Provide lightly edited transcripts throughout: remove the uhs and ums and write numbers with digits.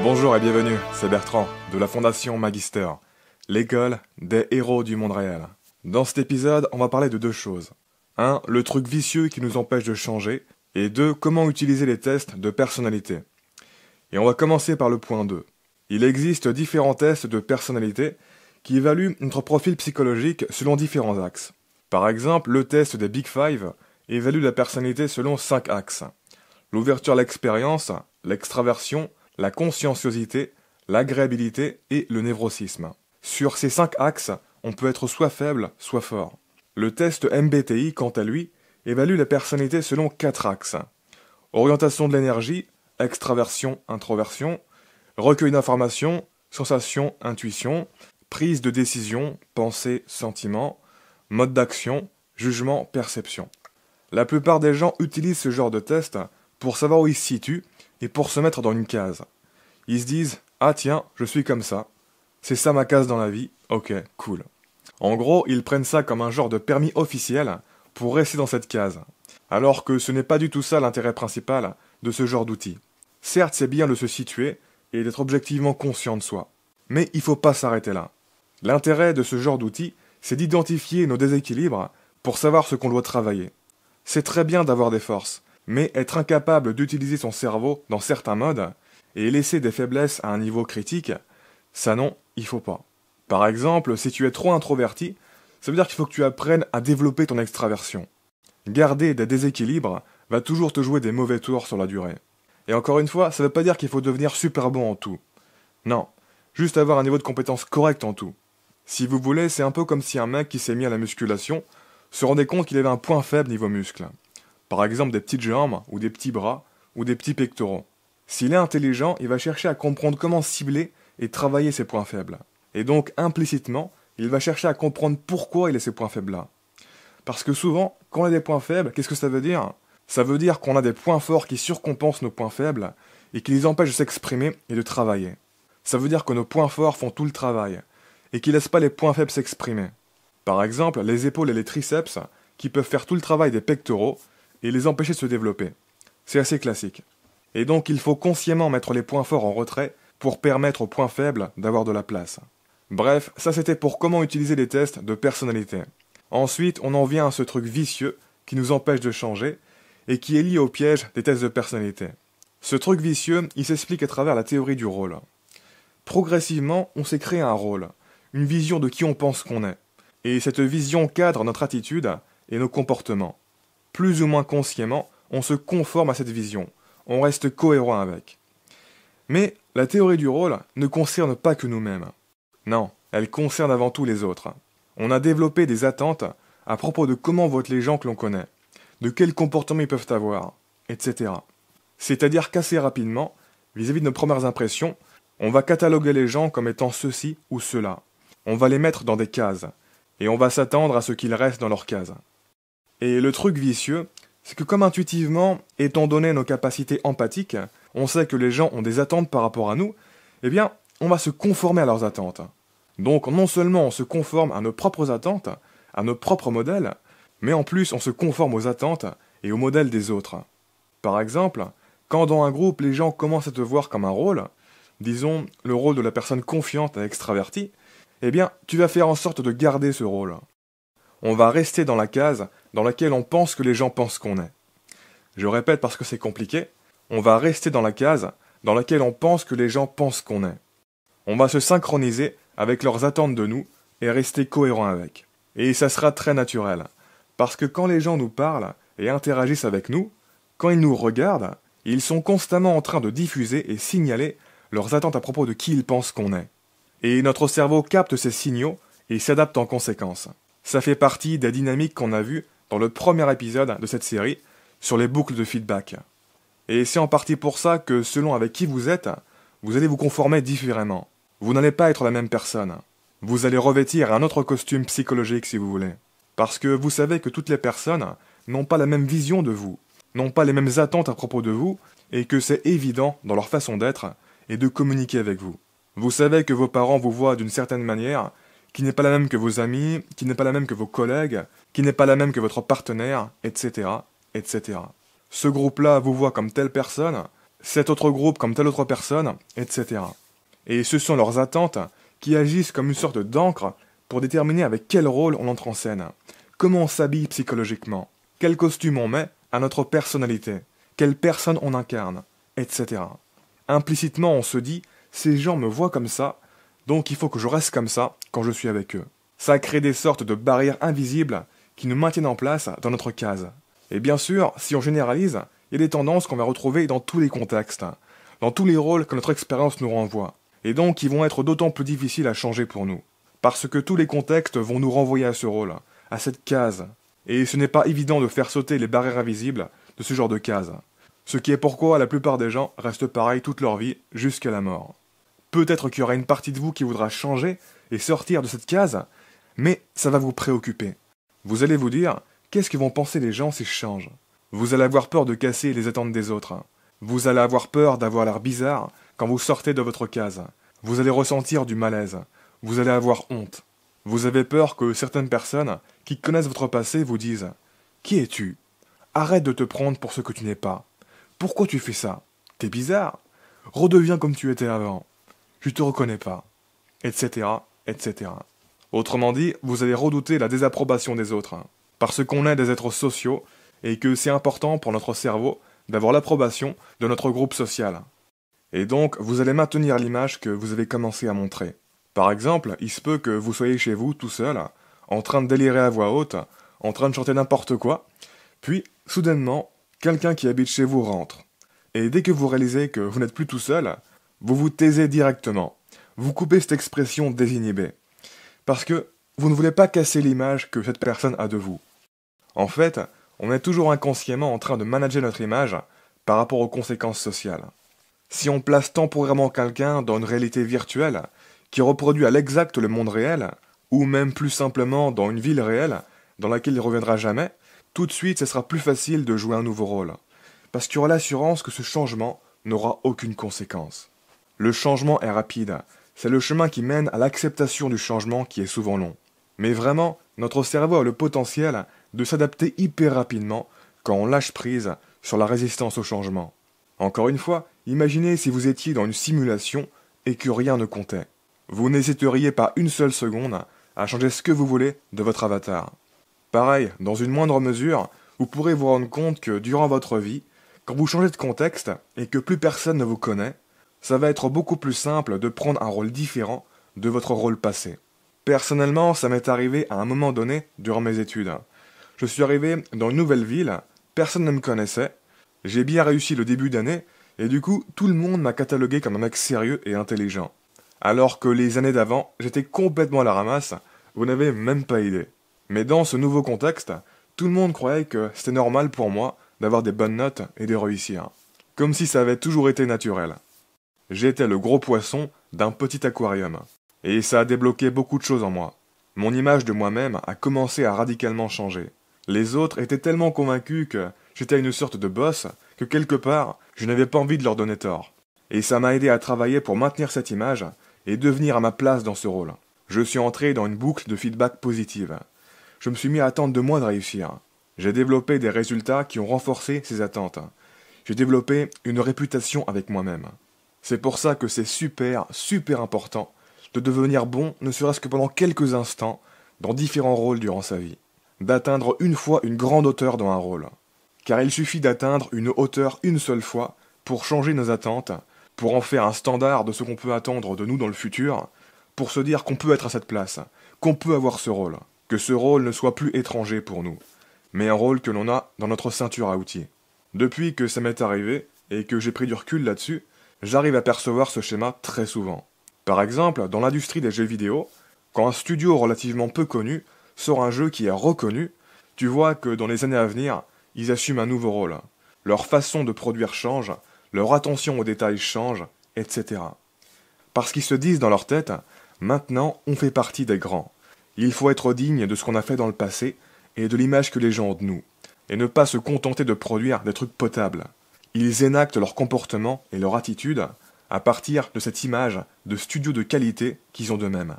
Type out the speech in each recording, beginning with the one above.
Bonjour et bienvenue, c'est Bertrand, de la Fondation Magister, l'école des héros du monde réel. Dans cet épisode, on va parler de deux choses. 1. Le truc vicieux qui nous empêche de changer, et 2. Comment utiliser les tests de personnalité. Et on va commencer par le point 2. Il existe différents tests de personnalité qui évaluent notre profil psychologique selon différents axes. Par exemple, le test des Big Five évalue la personnalité selon 5 axes. L'ouverture à l'expérience, l'extraversion, la conscienciosité, l'agréabilité et le névrosisme. Sur ces 5 axes, on peut être soit faible, soit fort. Le test MBTI, quant à lui, évalue la personnalité selon 4 axes. Orientation de l'énergie, extraversion, introversion, recueil d'informations, sensation, intuition, prise de décision, pensée, sentiment, mode d'action, jugement, perception. La plupart des gens utilisent ce genre de test pour savoir où ils se situent et pour se mettre dans une case. Ils se disent « Ah tiens, je suis comme ça. C'est ça ma case dans la vie. Ok, cool. » En gros, ils prennent ça comme un genre de permis officiel pour rester dans cette case. Alors que ce n'est pas du tout ça l'intérêt principal de ce genre d'outil. Certes, c'est bien de se situer et d'être objectivement conscient de soi. Mais il faut pas s'arrêter là. L'intérêt de ce genre d'outil, c'est d'identifier nos déséquilibres pour savoir ce qu'on doit travailler. C'est très bien d'avoir des forces, mais être incapable d'utiliser son cerveau dans certains modes et laisser des faiblesses à un niveau critique, ça non, il faut pas. Par exemple, si tu es trop introverti, ça veut dire qu'il faut que tu apprennes à développer ton extraversion. Garder des déséquilibres va toujours te jouer des mauvais tours sur la durée. Et encore une fois, ça veut pas dire qu'il faut devenir super bon en tout. Non, juste avoir un niveau de compétence correct en tout. Si vous voulez, c'est un peu comme si un mec qui s'est mis à la musculation se rendait compte qu'il avait un point faible niveau muscle. Par exemple des petites jambes, ou des petits bras, ou des petits pectoraux. S'il est intelligent, il va chercher à comprendre comment cibler et travailler ses points faibles. Et donc, implicitement, il va chercher à comprendre pourquoi il a ces points faibles-là. Parce que souvent, quand on a des points faibles, qu'est-ce que ça veut dire? Ça veut dire qu'on a des points forts qui surcompensent nos points faibles et qui les empêchent de s'exprimer et de travailler. Ça veut dire que nos points forts font tout le travail et qui laissent pas les points faibles s'exprimer. Par exemple, les épaules et les triceps qui peuvent faire tout le travail des pectoraux et les empêcher de se développer. C'est assez classique. Et donc il faut consciemment mettre les points forts en retrait pour permettre aux points faibles d'avoir de la place. Bref, ça c'était pour comment utiliser les tests de personnalité. Ensuite, on en vient à ce truc vicieux qui nous empêche de changer et qui est lié au piège des tests de personnalité. Ce truc vicieux, il s'explique à travers la théorie du rôle. Progressivement, on s'est créé un rôle, une vision de qui on pense qu'on est. Et cette vision cadre notre attitude et nos comportements. Plus ou moins consciemment, on se conforme à cette vision, on reste cohérent avec. Mais la théorie du rôle ne concerne pas que nous-mêmes. Non, elle concerne avant tout les autres. On a développé des attentes à propos de comment votent les gens que l'on connaît, de quels comportements ils peuvent avoir, etc. C'est-à-dire qu'assez rapidement, vis-à-vis de nos premières impressions, on va cataloguer les gens comme étant ceci ou cela. On va les mettre dans des cases, et on va s'attendre à ce qu'ils restent dans leurs cases. Et le truc vicieux, c'est que comme intuitivement, étant donné nos capacités empathiques, on sait que les gens ont des attentes par rapport à nous, eh bien, on va se conformer à leurs attentes. Donc non seulement on se conforme à nos propres attentes, à nos propres modèles, mais en plus on se conforme aux attentes et aux modèles des autres. Par exemple, quand dans un groupe les gens commencent à te voir comme un rôle, disons le rôle de la personne confiante et extravertie, eh bien, tu vas faire en sorte de garder ce rôle. On va rester dans la case dans laquelle on pense que les gens pensent qu'on est. Je répète parce que c'est compliqué, on va rester dans la case dans laquelle on pense que les gens pensent qu'on est. On va se synchroniser avec leurs attentes de nous et rester cohérent avec. Et ça sera très naturel, parce que quand les gens nous parlent et interagissent avec nous, quand ils nous regardent, ils sont constamment en train de diffuser et signaler leurs attentes à propos de qui ils pensent qu'on est. Et notre cerveau capte ces signaux et s'adapte en conséquence. Ça fait partie des dynamiques qu'on a vues dans le premier épisode de cette série sur les boucles de feedback. Et c'est en partie pour ça que selon avec qui vous êtes, vous allez vous conformer différemment. Vous n'allez pas être la même personne. Vous allez revêtir un autre costume psychologique si vous voulez. Parce que vous savez que toutes les personnes n'ont pas la même vision de vous, n'ont pas les mêmes attentes à propos de vous, et que c'est évident dans leur façon d'être et de communiquer avec vous. Vous savez que vos parents vous voient d'une certaine manière, qui n'est pas la même que vos amis, qui n'est pas la même que vos collègues, qui n'est pas la même que votre partenaire, etc., etc. Ce groupe-là vous voit comme telle personne, cet autre groupe comme telle autre personne, etc. Et ce sont leurs attentes qui agissent comme une sorte d'encre pour déterminer avec quel rôle on entre en scène, comment on s'habille psychologiquement, quel costume on met à notre personnalité, quelle personne on incarne, etc. Implicitement, on se dit, ces gens me voient comme ça, donc il faut que je reste comme ça quand je suis avec eux. Ça crée des sortes de barrières invisibles qui nous maintiennent en place dans notre case. Et bien sûr, si on généralise, il y a des tendances qu'on va retrouver dans tous les contextes, dans tous les rôles que notre expérience nous renvoie, et donc qui vont être d'autant plus difficiles à changer pour nous. Parce que tous les contextes vont nous renvoyer à ce rôle, à cette case. Et ce n'est pas évident de faire sauter les barrières invisibles de ce genre de case. Ce qui est pourquoi la plupart des gens restent pareils toute leur vie, jusqu'à la mort. Peut-être qu'il y aura une partie de vous qui voudra changer et sortir de cette case, mais ça va vous préoccuper. Vous allez vous dire, qu'est-ce que vont penser les gens si je change? Vous allez avoir peur de casser les attentes des autres. Vous allez avoir peur d'avoir l'air bizarre quand vous sortez de votre case. Vous allez ressentir du malaise. Vous allez avoir honte. Vous avez peur que certaines personnes qui connaissent votre passé vous disent « Qui es-tu? Arrête de te prendre pour ce que tu n'es pas. Pourquoi tu fais ça? T'es bizarre. Redeviens comme tu étais avant. Je te reconnais pas. » Etc. etc. Autrement dit, vous allez redouter la désapprobation des autres, parce qu'on est des êtres sociaux et que c'est important pour notre cerveau d'avoir l'approbation de notre groupe social. Et donc, vous allez maintenir l'image que vous avez commencé à montrer. Par exemple, il se peut que vous soyez chez vous tout seul, en train de délirer à voix haute, en train de chanter n'importe quoi, puis, soudainement, quelqu'un qui habite chez vous rentre. Et dès que vous réalisez que vous n'êtes plus tout seul, vous vous taisez directement. Vous coupez cette expression désinhibée. Parce que vous ne voulez pas casser l'image que cette personne a de vous. En fait, on est toujours inconsciemment en train de manager notre image par rapport aux conséquences sociales. Si on place temporairement quelqu'un dans une réalité virtuelle qui reproduit à l'exact le monde réel, ou même plus simplement dans une ville réelle dans laquelle il ne reviendra jamais, tout de suite ce sera plus facile de jouer un nouveau rôle. Parce qu'il y aura l'assurance que ce changement n'aura aucune conséquence. Le changement est rapide, c'est le chemin qui mène à l'acceptation du changement qui est souvent long. Mais vraiment, notre cerveau a le potentiel de s'adapter hyper rapidement quand on lâche prise sur la résistance au changement. Encore une fois, imaginez si vous étiez dans une simulation et que rien ne comptait. Vous n'hésiteriez pas une seule seconde à changer ce que vous voulez de votre avatar. Pareil, dans une moindre mesure, vous pourrez vous rendre compte que durant votre vie, quand vous changez de contexte et que plus personne ne vous connaît, ça va être beaucoup plus simple de prendre un rôle différent de votre rôle passé. Personnellement, ça m'est arrivé à un moment donné durant mes études. Je suis arrivé dans une nouvelle ville, personne ne me connaissait, j'ai bien réussi le début d'année, et du coup, tout le monde m'a catalogué comme un mec sérieux et intelligent. Alors que les années d'avant, j'étais complètement à la ramasse, vous n'avez même pas idée. Mais dans ce nouveau contexte, tout le monde croyait que c'était normal pour moi d'avoir des bonnes notes et de réussir. Comme si ça avait toujours été naturel. J'étais le gros poisson d'un petit aquarium. Et ça a débloqué beaucoup de choses en moi. Mon image de moi-même a commencé à radicalement changer. Les autres étaient tellement convaincus que j'étais une sorte de boss que quelque part, je n'avais pas envie de leur donner tort. Et ça m'a aidé à travailler pour maintenir cette image et devenir à ma place dans ce rôle. Je suis entré dans une boucle de feedback positive. Je me suis mis à attendre de moi de réussir. J'ai développé des résultats qui ont renforcé ces attentes. J'ai développé une réputation avec moi-même. C'est pour ça que c'est super important de devenir bon, ne serait-ce que pendant quelques instants, dans différents rôles durant sa vie. D'atteindre une fois une grande hauteur dans un rôle. Car il suffit d'atteindre une hauteur une seule fois pour changer nos attentes, pour en faire un standard de ce qu'on peut attendre de nous dans le futur, pour se dire qu'on peut être à cette place, qu'on peut avoir ce rôle, que ce rôle ne soit plus étranger pour nous, mais un rôle que l'on a dans notre ceinture à outils. Depuis que ça m'est arrivé, et que j'ai pris du recul là-dessus, j'arrive à percevoir ce schéma très souvent. Par exemple, dans l'industrie des jeux vidéo, quand un studio relativement peu connu sort un jeu qui est reconnu, tu vois que dans les années à venir, ils assument un nouveau rôle. Leur façon de produire change, leur attention aux détails change, etc. Parce qu'ils se disent dans leur tête, maintenant on fait partie des grands. Il faut être digne de ce qu'on a fait dans le passé et de l'image que les gens ont de nous, et ne pas se contenter de produire des trucs potables. Ils énactent leur comportement et leur attitude à partir de cette image de studio de qualité qu'ils ont d'eux-mêmes.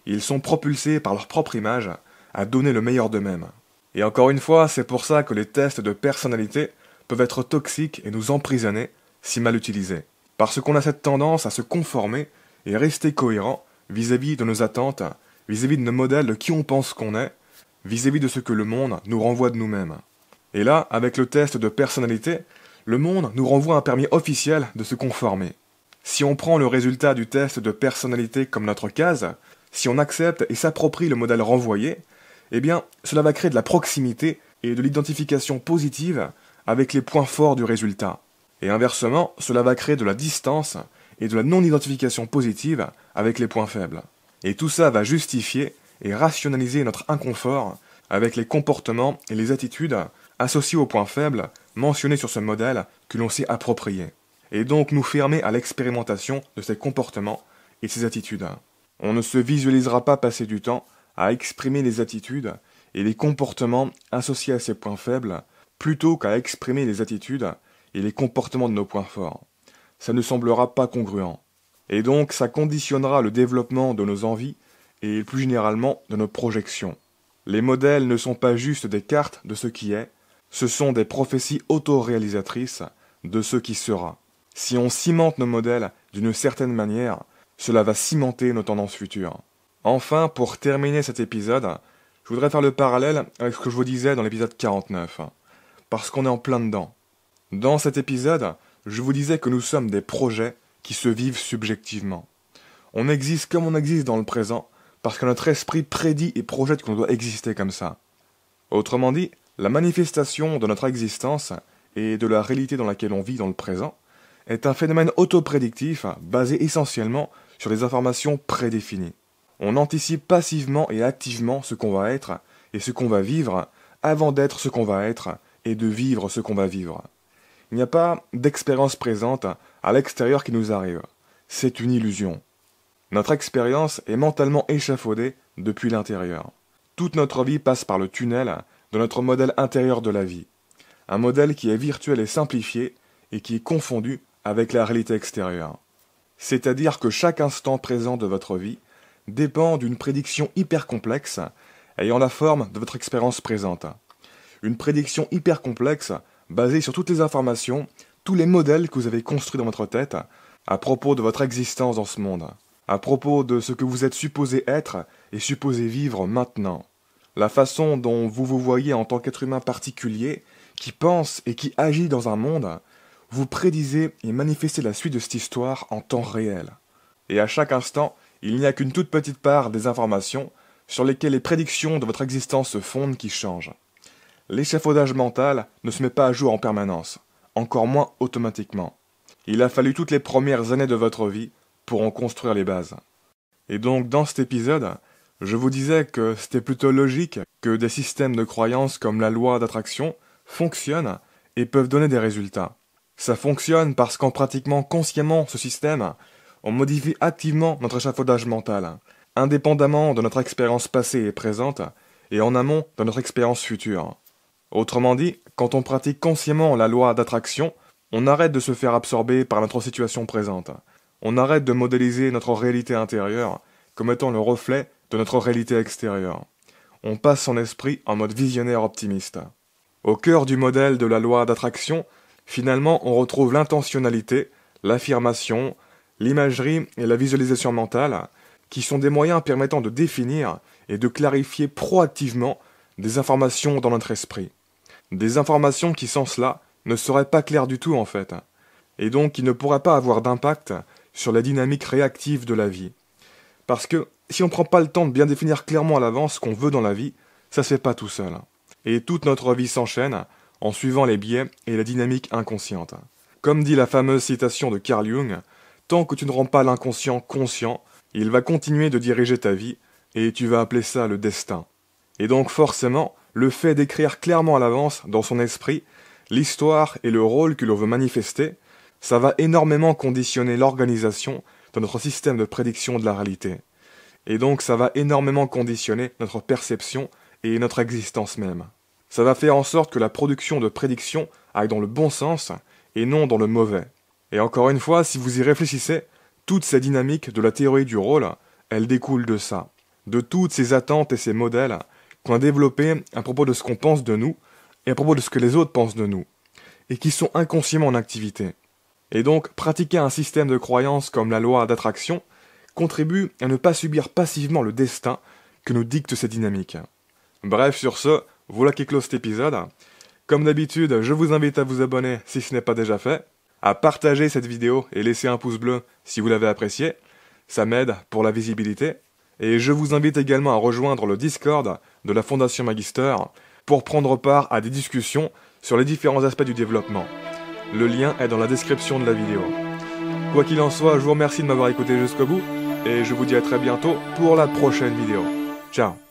Ils sont propulsés par leur propre image à donner le meilleur d'eux-mêmes. Et encore une fois, c'est pour ça que les tests de personnalité peuvent être toxiques et nous emprisonner si mal utilisé. Parce qu'on a cette tendance à se conformer et rester cohérent vis-à-vis de nos attentes, vis-à-vis de nos modèles de qui on pense qu'on est, vis-à-vis de ce que le monde nous renvoie de nous-mêmes. Et là, avec le test de personnalité, le monde nous renvoie un permis officiel de se conformer. Si on prend le résultat du test de personnalité comme notre case, si on accepte et s'approprie le modèle renvoyé, eh bien, cela va créer de la proximité et de l'identification positive avec les points forts du résultat. Et inversement, cela va créer de la distance et de la non-identification positive avec les points faibles. Et tout ça va justifier et rationaliser notre inconfort avec les comportements et les attitudes associés aux points faibles mentionnés sur ce modèle que l'on s'est approprié. Et donc nous fermer à l'expérimentation de ces comportements et ces attitudes. On ne se visualisera pas passer du temps à exprimer les attitudes et les comportements associés à ces points faibles plutôt qu'à exprimer les attitudes et les comportements de nos points forts. Ça ne semblera pas congruent. Et donc ça conditionnera le développement de nos envies et plus généralement de nos projections. Les modèles ne sont pas juste des cartes de ce qui est, ce sont des prophéties autoréalisatrices de ce qui sera. Si on cimente nos modèles d'une certaine manière, cela va cimenter nos tendances futures. Enfin, pour terminer cet épisode, je voudrais faire le parallèle avec ce que je vous disais dans l'épisode 49, parce qu'on est en plein dedans. Dans cet épisode, je vous disais que nous sommes des projets qui se vivent subjectivement. On existe comme on existe dans le présent, parce que notre esprit prédit et projette qu'on doit exister comme ça. Autrement dit, la manifestation de notre existence et de la réalité dans laquelle on vit dans le présent est un phénomène autoprédictif basé essentiellement sur des informations prédéfinies. On anticipe passivement et activement ce qu'on va être et ce qu'on va vivre avant d'être ce qu'on va être et de vivre ce qu'on va vivre. Il n'y a pas d'expérience présente à l'extérieur qui nous arrive. C'est une illusion. Notre expérience est mentalement échafaudée depuis l'intérieur. Toute notre vie passe par le tunnel de notre modèle intérieur de la vie. Un modèle qui est virtuel et simplifié et qui est confondu avec la réalité extérieure. C'est-à-dire que chaque instant présent de votre vie dépend d'une prédiction hyper complexe ayant la forme de votre expérience présente. Une prédiction hyper complexe basée sur toutes les informations, tous les modèles que vous avez construits dans votre tête à propos de votre existence dans ce monde, à propos de ce que vous êtes supposé être et supposé vivre maintenant. La façon dont vous vous voyez en tant qu'être humain particulier, qui pense et qui agit dans un monde, vous prédisez et manifestez la suite de cette histoire en temps réel. Et à chaque instant, il n'y a qu'une toute petite part des informations sur lesquelles les prédictions de votre existence se fondent qui changent. L'échafaudage mental ne se met pas à jour en permanence, encore moins automatiquement. Il a fallu toutes les premières années de votre vie pour en construire les bases. Et donc dans cet épisode, je vous disais que c'était plutôt logique que des systèmes de croyances comme la loi d'attraction fonctionnent et peuvent donner des résultats. Ça fonctionne parce qu'en pratiquant consciemment ce système, on modifie activement notre échafaudage mental, indépendamment de notre expérience passée et présente, et en amont de notre expérience future. Autrement dit, quand on pratique consciemment la loi d'attraction, on arrête de se faire absorber par notre situation présente. On arrête de modéliser notre réalité intérieure comme étant le reflet de notre réalité extérieure. On passe son esprit en mode visionnaire optimiste. Au cœur du modèle de la loi d'attraction, finalement, on retrouve l'intentionnalité, l'affirmation, l'imagerie et la visualisation mentale, qui sont des moyens permettant de définir et de clarifier proactivement des informations dans notre esprit. Des informations qui, sans cela, ne seraient pas claires du tout en fait, et donc qui ne pourraient pas avoir d'impact sur la dynamique réactive de la vie. Parce que si on ne prend pas le temps de bien définir clairement à l'avance ce qu'on veut dans la vie, ça se fait pas tout seul. Et toute notre vie s'enchaîne en suivant les biais et la dynamique inconsciente. Comme dit la fameuse citation de Carl Jung, tant que tu ne rends pas l'inconscient conscient, il va continuer de diriger ta vie, et tu vas appeler ça le destin. Et donc forcément, le fait d'écrire clairement à l'avance, dans son esprit, l'histoire et le rôle que l'on veut manifester, ça va énormément conditionner l'organisation de notre système de prédiction de la réalité. Et donc ça va énormément conditionner notre perception et notre existence même. Ça va faire en sorte que la production de prédictions aille dans le bon sens et non dans le mauvais. Et encore une fois, si vous y réfléchissez, toute cette dynamique de la théorie du rôle, elle découle de ça. De toutes ces attentes et ces modèles qu'on a développés à propos de ce qu'on pense de nous et à propos de ce que les autres pensent de nous, et qui sont inconsciemment en activité. Et donc, pratiquer un système de croyance comme la loi d'attraction contribue à ne pas subir passivement le destin que nous dicte cette dynamique. Bref, sur ce, voilà qui close cet épisode. Comme d'habitude, je vous invite à vous abonner si ce n'est pas déjà fait, à partager cette vidéo et laisser un pouce bleu si vous l'avez apprécié, ça m'aide pour la visibilité, et je vous invite également à rejoindre le Discord de la Fondation Magister pour prendre part à des discussions sur les différents aspects du développement. Le lien est dans la description de la vidéo. Quoi qu'il en soit, je vous remercie de m'avoir écouté jusqu'au bout, et je vous dis à très bientôt pour la prochaine vidéo. Ciao.